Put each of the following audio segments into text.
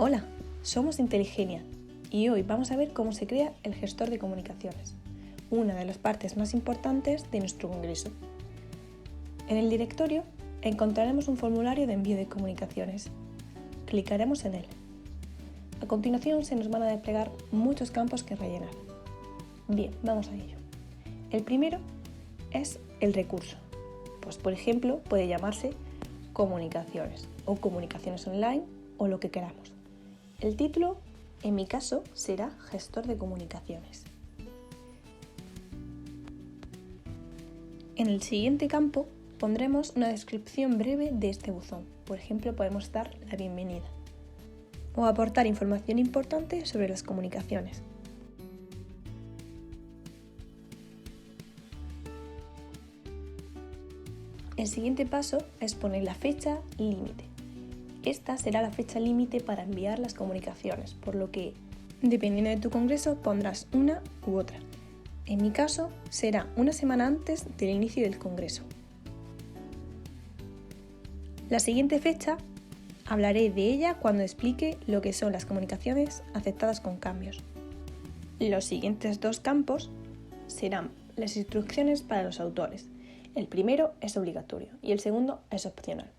Hola, somos Inteligenia y hoy vamos a ver cómo se crea el gestor de comunicaciones, una de las partes más importantes de nuestro congreso. En el directorio encontraremos un formulario de envío de comunicaciones. Clicaremos en él. A continuación se nos van a desplegar muchos campos que rellenar. Bien, vamos a ello. El primero es el recurso. Pues por ejemplo puede llamarse comunicaciones o comunicaciones online o lo que queramos. El título, en mi caso, será gestor de comunicaciones. En el siguiente campo pondremos una descripción breve de este buzón. Por ejemplo, podemos dar la bienvenida o aportar información importante sobre las comunicaciones. El siguiente paso es poner la fecha límite. Esta será la fecha límite para enviar las comunicaciones, por lo que, dependiendo de tu congreso, pondrás una u otra. En mi caso, será una semana antes del inicio del congreso. La siguiente fecha, hablaré de ella cuando explique lo que son las comunicaciones aceptadas con cambios. Los siguientes dos campos serán las instrucciones para los autores. El primero es obligatorio y el segundo es opcional.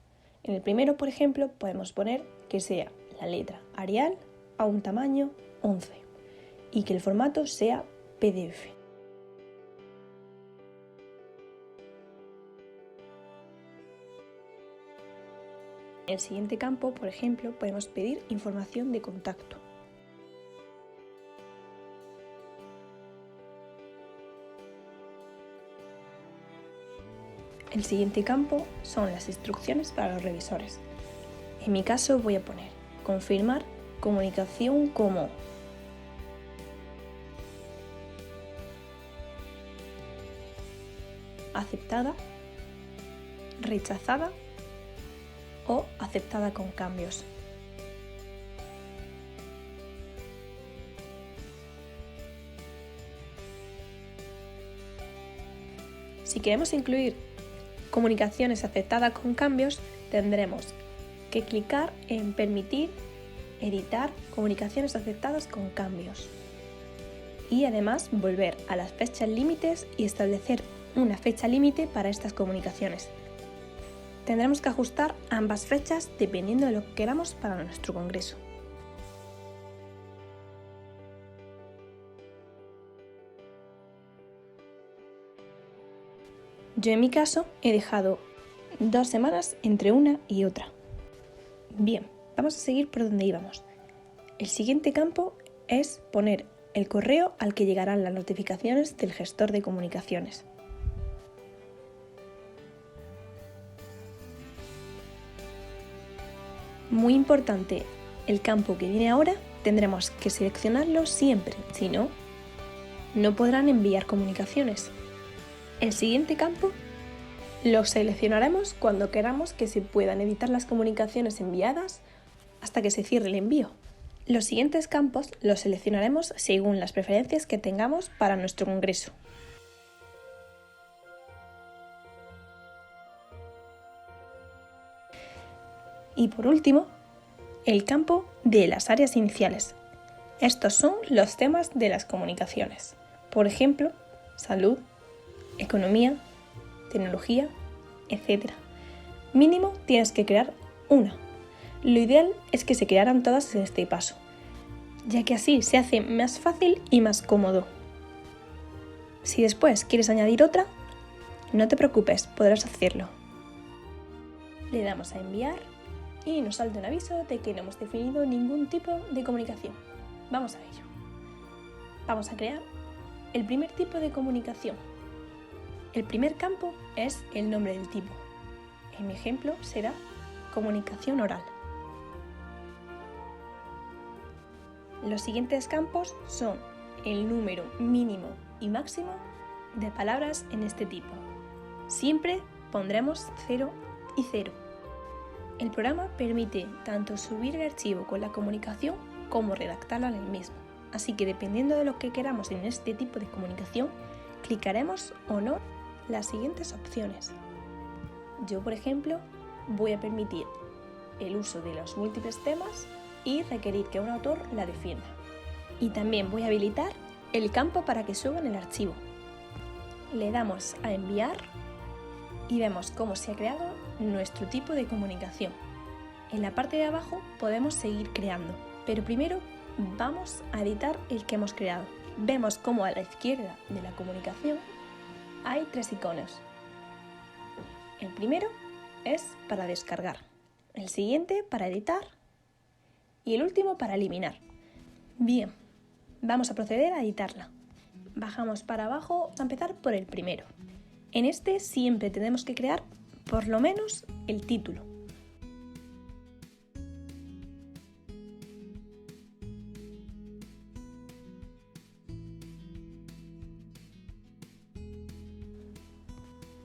En el primero, por ejemplo, podemos poner que sea la letra Arial a un tamaño 11 y que el formato sea PDF. En el siguiente campo, por ejemplo, podemos pedir información de contacto. El siguiente campo son las instrucciones para los revisores. En mi caso voy a poner confirmar comunicación como aceptada, rechazada o aceptada con cambios. Si queremos incluir comunicaciones aceptadas con cambios, tendremos que clicar en permitir editar comunicaciones aceptadas con cambios y además volver a las fechas límites y establecer una fecha límite para estas comunicaciones. Tendremos que ajustar ambas fechas dependiendo de lo que queramos para nuestro congreso. Yo en mi caso he dejado 2 semanas entre una y otra. Bien, vamos a seguir por donde íbamos. El siguiente campo es poner el correo al que llegarán las notificaciones del gestor de comunicaciones. Muy importante, el campo que viene ahora tendremos que seleccionarlo siempre, si no, no podrán enviar comunicaciones. El siguiente campo lo seleccionaremos cuando queramos que se puedan editar las comunicaciones enviadas hasta que se cierre el envío. Los siguientes campos los seleccionaremos según las preferencias que tengamos para nuestro congreso. Y por último, el campo de las áreas iniciales. Estos son los temas de las comunicaciones. Por ejemplo, salud, economía, tecnología, etc. Mínimo tienes que crear una. Lo ideal es que se crearan todas en este paso, ya que así se hace más fácil y más cómodo. Si después quieres añadir otra, no te preocupes, podrás hacerlo. Le damos a enviar y nos salta un aviso de que no hemos definido ningún tipo de comunicación. Vamos a ello. Vamos a crear el primer tipo de comunicación. El primer campo es el nombre del tipo. En mi ejemplo será comunicación oral. Los siguientes campos son el número mínimo y máximo de palabras en este tipo. Siempre pondremos 0 y 0. El programa permite tanto subir el archivo con la comunicación como redactarla en el mismo. Así que dependiendo de lo que queramos en este tipo de comunicación, clicaremos o no las siguientes opciones. Yo, por ejemplo, voy a permitir el uso de los múltiples temas y requerir que un autor la defienda. Y también voy a habilitar el campo para que suban el archivo. Le damos a enviar y vemos cómo se ha creado nuestro tipo de comunicación. En la parte de abajo podemos seguir creando, pero primero vamos a editar el que hemos creado. Vemos cómo a la izquierda de la comunicación hay 3 iconos. El primero es para descargar, el siguiente para editar y el último para eliminar. Bien, vamos a proceder a editarla. Bajamos para abajo a empezar por el primero. En este siempre tenemos que crear por lo menos el título.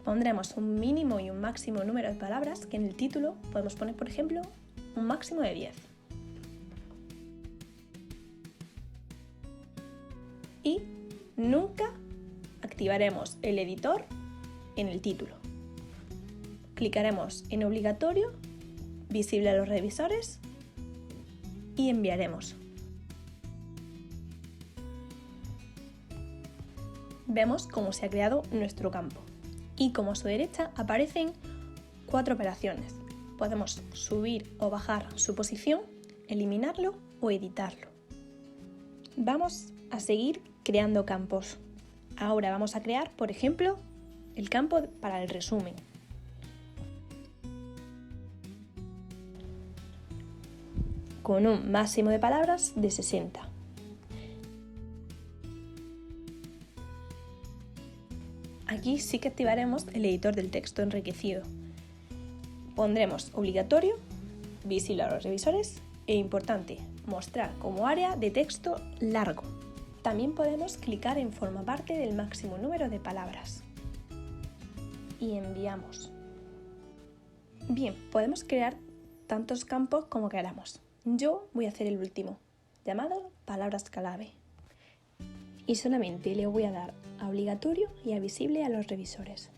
Pondremos un mínimo y un máximo número de palabras que en el título podemos poner, por ejemplo, un máximo de 10. Y nunca activaremos el editor en el título. Clicaremos en obligatorio, visible a los revisores y enviaremos. Vemos cómo se ha creado nuestro campo. Y como a su derecha aparecen 4 operaciones. Podemos subir o bajar su posición, eliminarlo o editarlo. Vamos a seguir creando campos. Ahora vamos a crear, por ejemplo, el campo para el resumen. Con un máximo de palabras de 60. Aquí sí que activaremos el editor del texto enriquecido. Pondremos obligatorio, visible a los revisores e importante, mostrar como área de texto largo. También podemos clicar en forma parte del máximo número de palabras. Y enviamos. Bien, podemos crear tantos campos como queramos. Yo voy a hacer el último, llamado palabras clave. Y solamente le voy a dar a obligatorio y a visible a los revisores.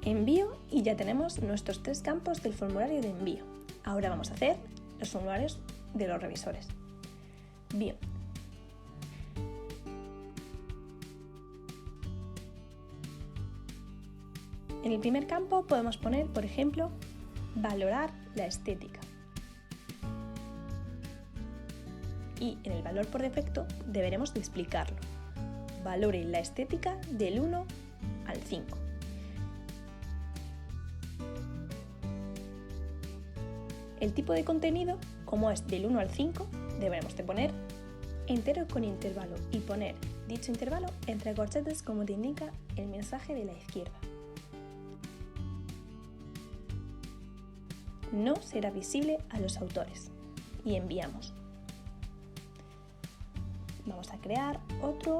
Envío y ya tenemos nuestros 3 campos del formulario de envío. Ahora vamos a hacer los formularios de los revisores. Bien. En el primer campo podemos poner, por ejemplo, valorar la estética. Y en el valor por defecto deberemos de explicarlo. Valore la estética del 1 al 5. El tipo de contenido, como es del 1 al 5, deberemos de poner entero con intervalo y poner dicho intervalo entre corchetes como te indica el mensaje de la izquierda. No será visible a los autores y enviamos. Vamos a crear otro,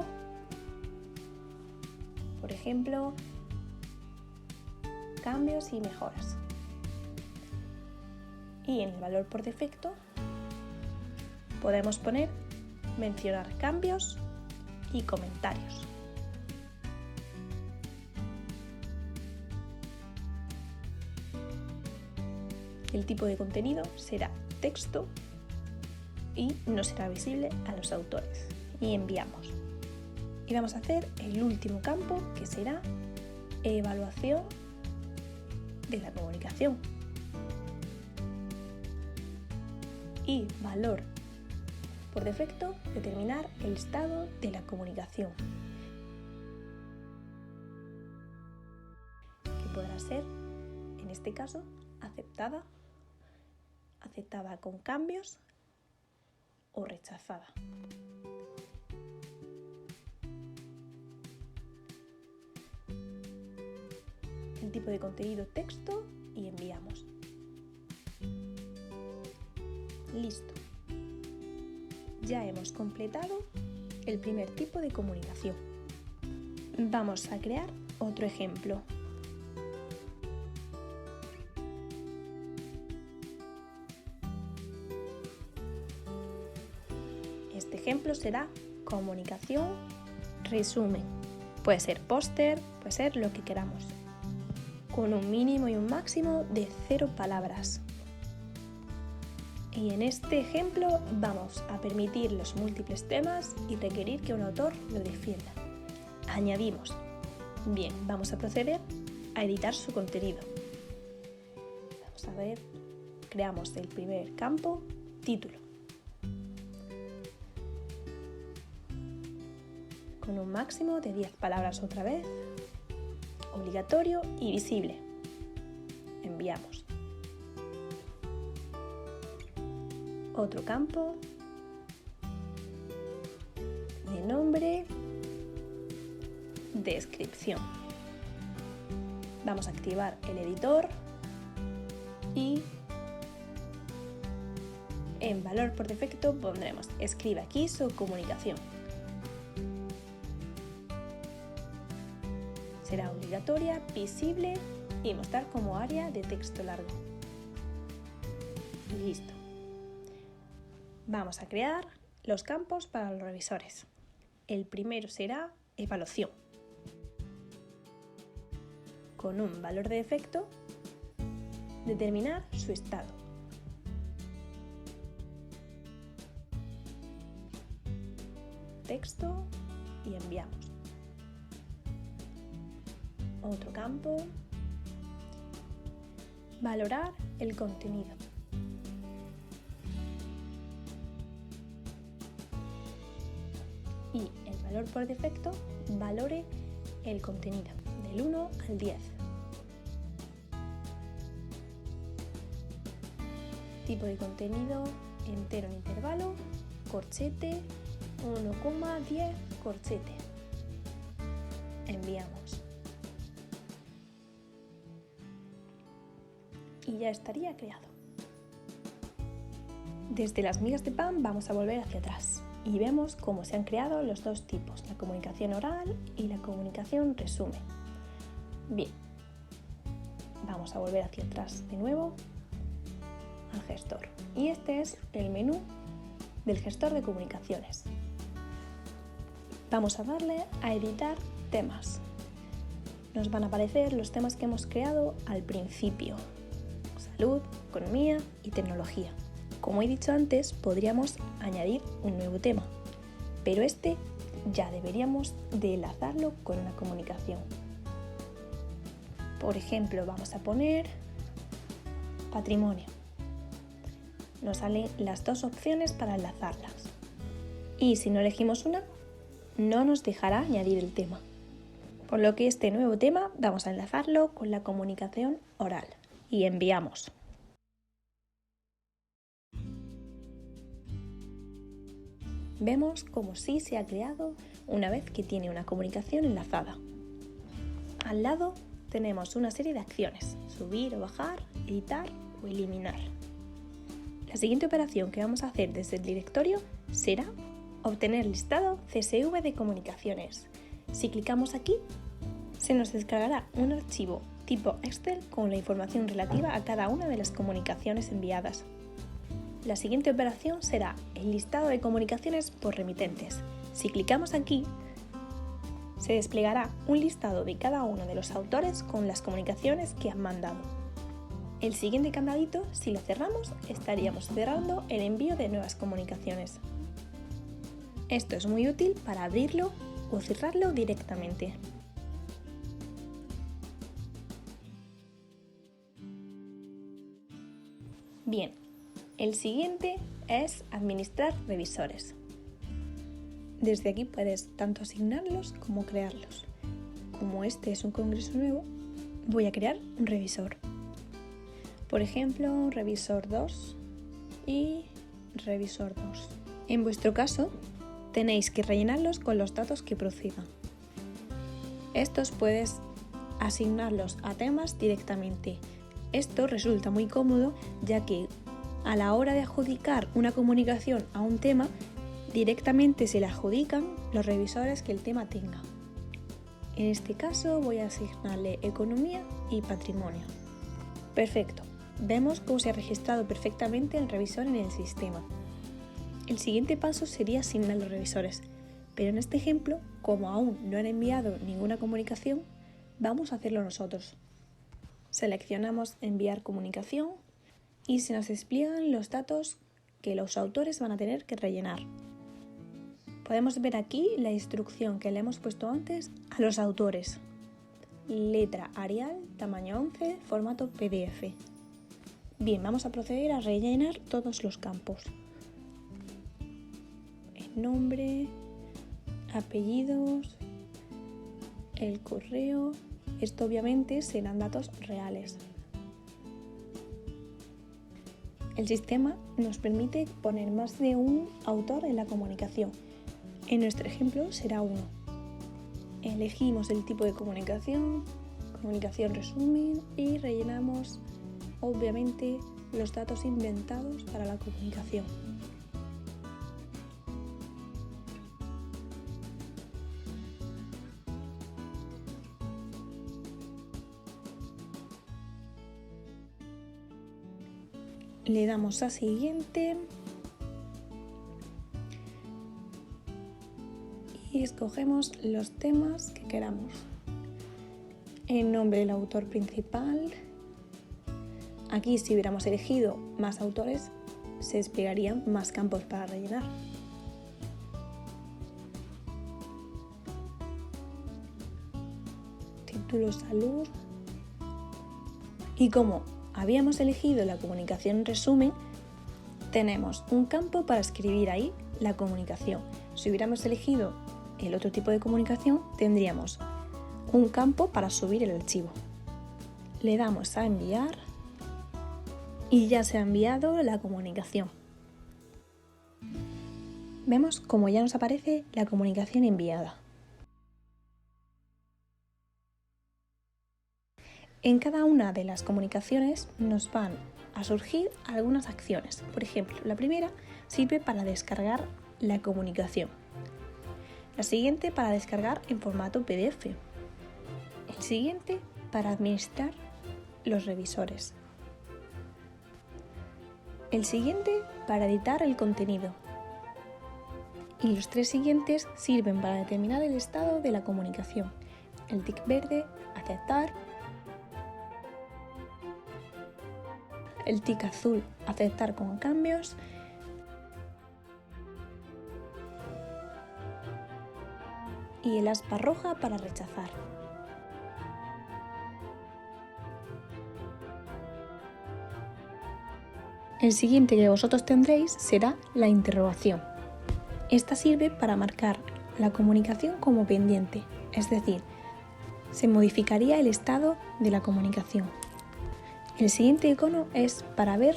por ejemplo, cambios y mejoras. Y en el valor por defecto podemos poner mencionar cambios y comentarios. El tipo de contenido será texto y no será visible a los autores. Y enviamos. Y vamos a hacer el último campo, que será evaluación de la comunicación. Y valor por defecto, determinar el estado de la comunicación, que podrá ser, en este caso, aceptada con cambios o rechazada. El tipo de contenido texto y enviamos. Listo. Ya hemos completado el primer tipo de comunicación. Vamos a crear otro ejemplo. Este ejemplo será comunicación resumen. Puede ser póster, puede ser lo que queramos, con un mínimo y un máximo de 0 palabras. Y en este ejemplo vamos a permitir los múltiples temas y requerir que un autor lo defienda. Añadimos. Bien, vamos a proceder a editar su contenido. Vamos a ver, creamos el primer campo, título, con un máximo de 10 palabras otra vez, obligatorio y visible. Enviamos. Otro campo de nombre, descripción. Vamos a activar el editor y en valor por defecto pondremos escribe aquí su comunicación. Será obligatoria, visible y mostrar como área de texto largo. Listo. Vamos a crear los campos para los revisores. El primero será evaluación. Con un valor de defecto, determinar su estado. Texto y enviamos. Otro campo, valorar el contenido. Y el valor por defecto, valore el contenido del 1 al 10. Tipo de contenido, entero en intervalo, corchete, 1,10 corchete. Enviamos. Y ya estaría creado. Desde las migas de pan vamos a volver hacia atrás y vemos cómo se han creado los dos tipos, la comunicación oral y la comunicación resumen. Bien, vamos a volver hacia atrás de nuevo al gestor. Y este es el menú del gestor de comunicaciones. Vamos a darle a editar temas. Nos van a aparecer los temas que hemos creado al principio: salud, economía y tecnología. Como he dicho antes, podríamos añadir un nuevo tema, pero este ya deberíamos de enlazarlo con una comunicación. Por ejemplo, vamos a poner patrimonio. Nos salen las dos opciones para enlazarlas. Y si no elegimos una, no nos dejará añadir el tema. Por lo que este nuevo tema vamos a enlazarlo con la comunicación oral y enviamos. Vemos como sí se ha creado una vez que tiene una comunicación enlazada. Al lado tenemos una serie de acciones: subir o bajar, editar o eliminar. La siguiente operación que vamos a hacer desde el directorio será obtener listado CSV de comunicaciones. Si clicamos aquí, se nos descargará un archivo tipo Excel con la información relativa a cada una de las comunicaciones enviadas. La siguiente operación será el listado de comunicaciones por remitentes. Si clicamos aquí, se desplegará un listado de cada uno de los autores con las comunicaciones que han mandado. El siguiente candadito, si lo cerramos, estaríamos cerrando el envío de nuevas comunicaciones. Esto es muy útil para abrirlo o cerrarlo directamente. Bien, el siguiente es administrar revisores. Desde aquí puedes tanto asignarlos como crearlos. Como este es un congreso nuevo, voy a crear un revisor. Por ejemplo, revisor 2 y revisor 2. En vuestro caso, tenéis que rellenarlos con los datos que procedan. Estos puedes asignarlos a temas directamente. Esto resulta muy cómodo, ya que a la hora de adjudicar una comunicación a un tema, directamente se le adjudican los revisores que el tema tenga. En este caso voy a asignarle economía y patrimonio. Perfecto, vemos cómo se ha registrado perfectamente el revisor en el sistema. El siguiente paso sería asignar los revisores, pero en este ejemplo, como aún no han enviado ninguna comunicación, vamos a hacerlo nosotros. Seleccionamos enviar comunicación y se nos explican los datos que los autores van a tener que rellenar. Podemos ver aquí la instrucción que le hemos puesto antes a los autores. Letra Arial, tamaño 11, formato PDF. Bien, vamos a proceder a rellenar todos los campos. El nombre, apellidos, el correo. Esto obviamente serán datos reales. El sistema nos permite poner más de un autor en la comunicación. En nuestro ejemplo será uno. Elegimos el tipo de comunicación resumen y rellenamos obviamente los datos inventados para la comunicación. Le damos a siguiente y escogemos los temas que queramos. El nombre del autor principal. Aquí, si hubiéramos elegido más autores, se desplegarían más campos para rellenar. Título salud. Y como habíamos elegido la comunicación resumen, tenemos un campo para escribir ahí la comunicación. Si hubiéramos elegido el otro tipo de comunicación, tendríamos un campo para subir el archivo. Le damos a enviar y ya se ha enviado la comunicación. Vemos como ya nos aparece la comunicación enviada. En cada una de las comunicaciones nos van a surgir algunas acciones. Por ejemplo, la primera sirve para descargar la comunicación. La siguiente para descargar en formato PDF. El siguiente para administrar los revisores. El siguiente para editar el contenido. Y los tres siguientes sirven para determinar el estado de la comunicación. El tic verde, aceptar. El tic azul, aceptar con cambios. Y el aspa roja para rechazar. El siguiente que vosotros tendréis será la interrogación. Esta sirve para marcar la comunicación como pendiente, es decir, se modificaría el estado de la comunicación. El siguiente icono es para ver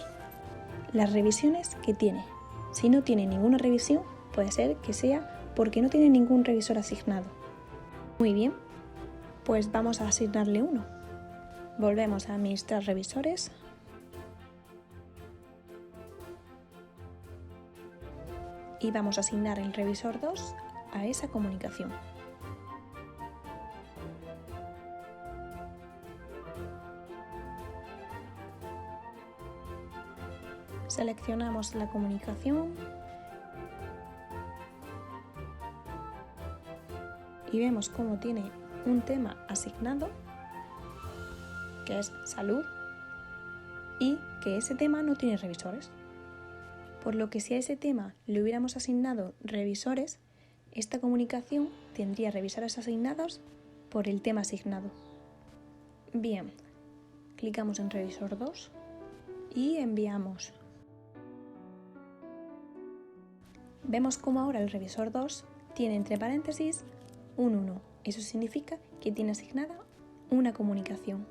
las revisiones que tiene. Si no tiene ninguna revisión, puede ser que sea porque no tiene ningún revisor asignado. Muy bien, pues vamos a asignarle uno. Volvemos a administrar revisores. Y vamos a asignar el revisor 2 a esa comunicación. Seleccionamos la comunicación y vemos cómo tiene un tema asignado, que es salud, y que ese tema no tiene revisores. Por lo que si a ese tema le hubiéramos asignado revisores, esta comunicación tendría revisores asignados por el tema asignado. Bien, clicamos en revisor 2 y enviamos. Vemos como ahora el revisor 2 tiene entre paréntesis un 1. Eso significa que tiene asignada una comunicación.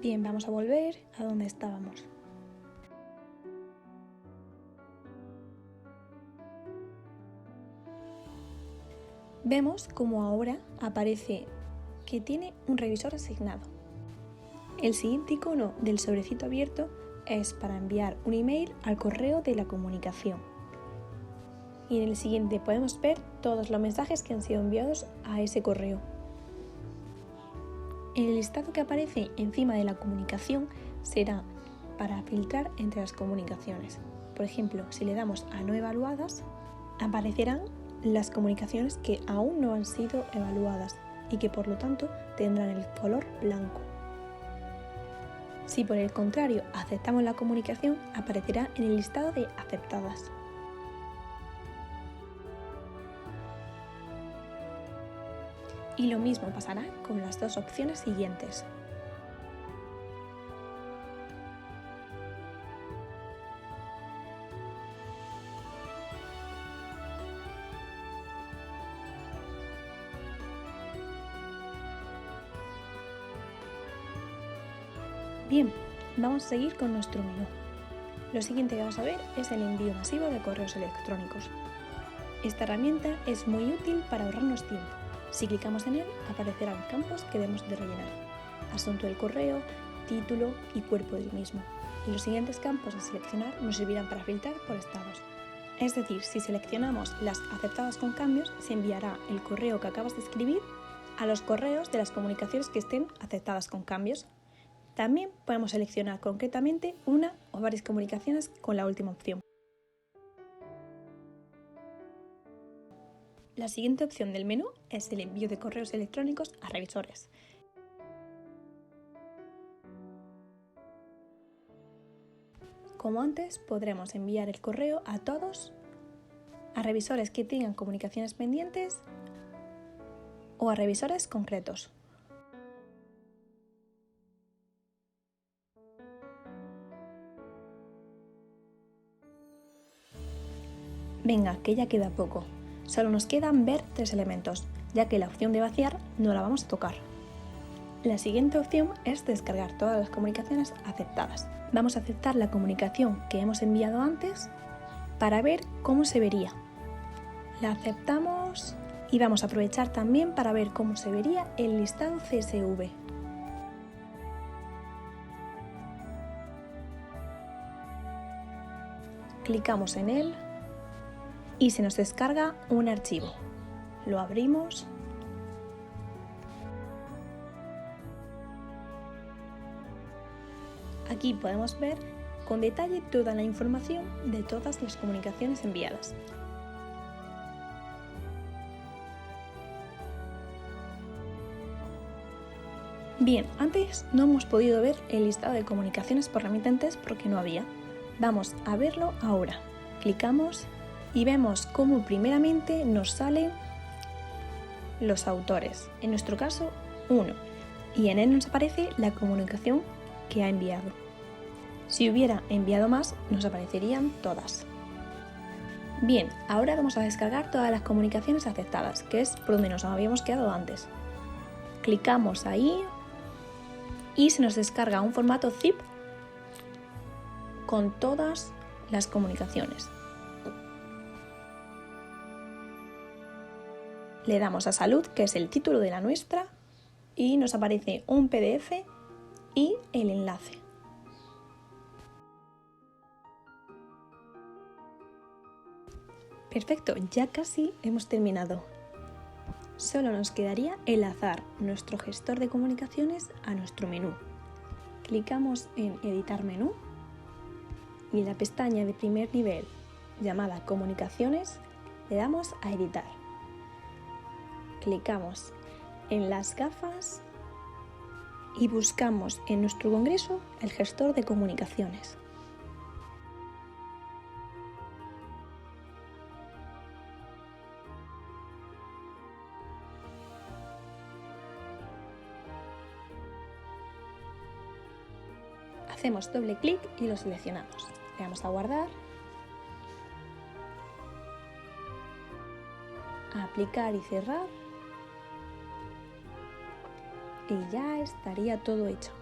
Bien, vamos a volver a donde estábamos. Vemos como ahora aparece que tiene un revisor asignado. El siguiente icono del sobrecito abierto es para enviar un email al correo de la comunicación. Y en el siguiente podemos ver todos los mensajes que han sido enviados a ese correo. El listado que aparece encima de la comunicación será para filtrar entre las comunicaciones. Por ejemplo, si le damos a no evaluadas, aparecerán las comunicaciones que aún no han sido evaluadas y que por lo tanto tendrán el color blanco. Si por el contrario aceptamos la comunicación, aparecerá en el listado de aceptadas. Y lo mismo pasará con las dos opciones siguientes. Bien, vamos a seguir con nuestro menú. Lo siguiente que vamos a ver es el envío masivo de correos electrónicos. Esta herramienta es muy útil para ahorrarnos tiempo. Si clicamos en él, aparecerán campos que debemos de rellenar: asunto del correo, título y cuerpo del mismo. Y los siguientes campos a seleccionar nos servirán para filtrar por estados. Es decir, si seleccionamos las aceptadas con cambios, se enviará el correo que acabas de escribir a los correos de las comunicaciones que estén aceptadas con cambios. También podemos seleccionar concretamente una o varias comunicaciones con la última opción. La siguiente opción del menú es el envío de correos electrónicos a revisores. Como antes, podremos enviar el correo a todos, a revisores que tengan comunicaciones pendientes o a revisores concretos. Venga, que ya queda poco. Solo nos quedan ver 3 elementos, ya que la opción de vaciar no la vamos a tocar. La siguiente opción es descargar todas las comunicaciones aceptadas. Vamos a aceptar la comunicación que hemos enviado antes para ver cómo se vería. La aceptamos y vamos a aprovechar también para ver cómo se vería el listado CSV. Clicamos en él y se nos descarga un archivo. Lo abrimos. Aquí podemos ver con detalle toda la información de todas las comunicaciones enviadas. Bien, antes no hemos podido ver el listado de comunicaciones por remitentes porque no había. Vamos a verlo ahora. Clicamos y vemos cómo primeramente nos salen los autores, en nuestro caso 1, y en él nos aparece la comunicación que ha enviado. Si hubiera enviado más, nos aparecerían todas. Bien, ahora vamos a descargar todas las comunicaciones aceptadas, que es por donde nos habíamos quedado antes. Clicamos ahí y se nos descarga un formato zip con todas las comunicaciones. Le damos a salud, que es el título de la nuestra, y nos aparece un PDF y el enlace. Perfecto, ya casi hemos terminado. Solo nos quedaría enlazar nuestro gestor de comunicaciones a nuestro menú. Clicamos en Editar menú y en la pestaña de primer nivel llamada Comunicaciones le damos a Editar. Clicamos en las gafas y buscamos en nuestro congreso el gestor de comunicaciones. Hacemos doble clic y lo seleccionamos. Le damos a guardar, a aplicar y cerrar. Y ya estaría todo hecho.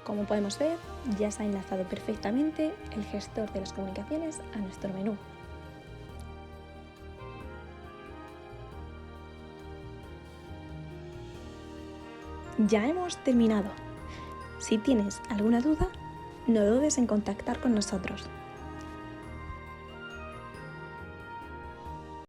Como podemos ver, ya se ha enlazado perfectamente el gestor de las comunicaciones a nuestro menú. Ya hemos terminado. Si tienes alguna duda, no dudes en contactar con nosotros.